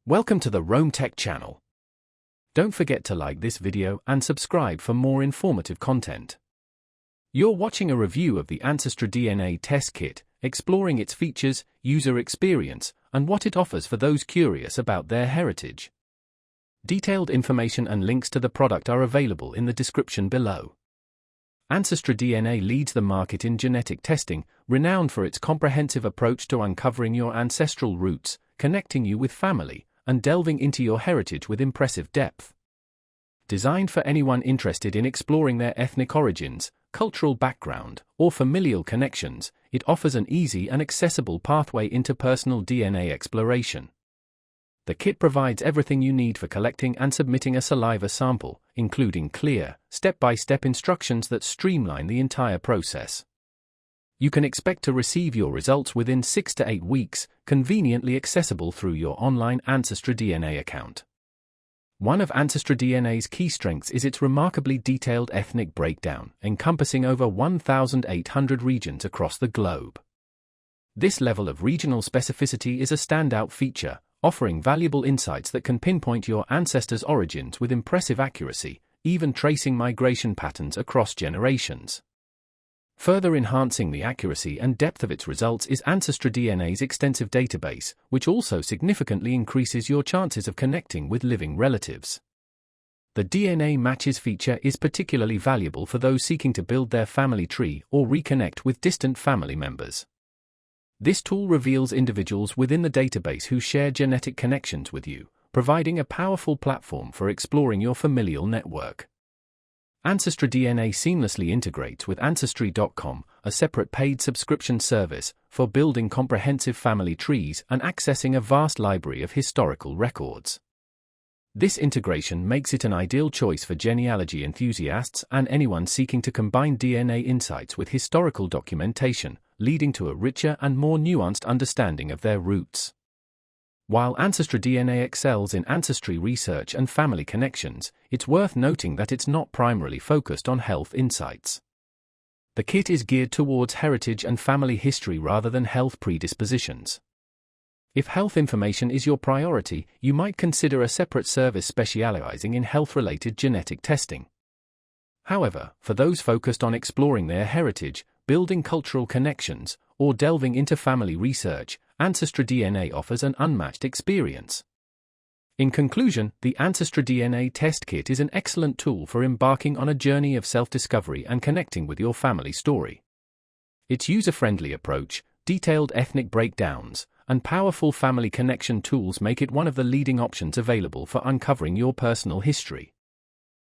Welcome to the Rome Tech channel. Don't forget to like this video and subscribe for more informative content. You're watching a review of the AncestryDNA test kit, exploring its features, user experience, and what it offers for those curious about their heritage. Detailed information and links to the product are available in the description below. AncestryDNA leads the market in genetic testing, renowned for its comprehensive approach to uncovering your ancestral roots, connecting you with family, and delving into your heritage with impressive depth. Designed for anyone interested in exploring their ethnic origins, cultural background, or familial connections, it offers an easy and accessible pathway into personal DNA exploration. The kit provides everything you need for collecting and submitting a saliva sample, including clear, step-by-step instructions that streamline the entire process. You can expect to receive your results within 6 to 8 weeks, conveniently accessible through your online AncestryDNA account. One of AncestryDNA's key strengths is its remarkably detailed ethnic breakdown, encompassing over 1,800 regions across the globe. This level of regional specificity is a standout feature, offering valuable insights that can pinpoint your ancestors' origins with impressive accuracy, even tracing migration patterns across generations. Further enhancing the accuracy and depth of its results is AncestryDNA's extensive database, which also significantly increases your chances of connecting with living relatives. The DNA Matches feature is particularly valuable for those seeking to build their family tree or reconnect with distant family members. This tool reveals individuals within the database who share genetic connections with you, providing a powerful platform for exploring your familial network. AncestryDNA seamlessly integrates with Ancestry.com, a separate paid subscription service for building comprehensive family trees and accessing a vast library of historical records. This integration makes it an ideal choice for genealogy enthusiasts and anyone seeking to combine DNA insights with historical documentation, leading to a richer and more nuanced understanding of their roots. While AncestryDNA excels in ancestry research and family connections, it's worth noting that it's not primarily focused on health insights. The kit is geared towards heritage and family history rather than health predispositions. If health information is your priority, you might consider a separate service specializing in health-related genetic testing. However, for those focused on exploring their heritage, building cultural connections, or delving into family research, AncestryDNA offers an unmatched experience. In conclusion, the AncestryDNA test kit is an excellent tool for embarking on a journey of self-discovery and connecting with your family story. Its user-friendly approach, detailed ethnic breakdowns, and powerful family connection tools make it one of the leading options available for uncovering your personal history.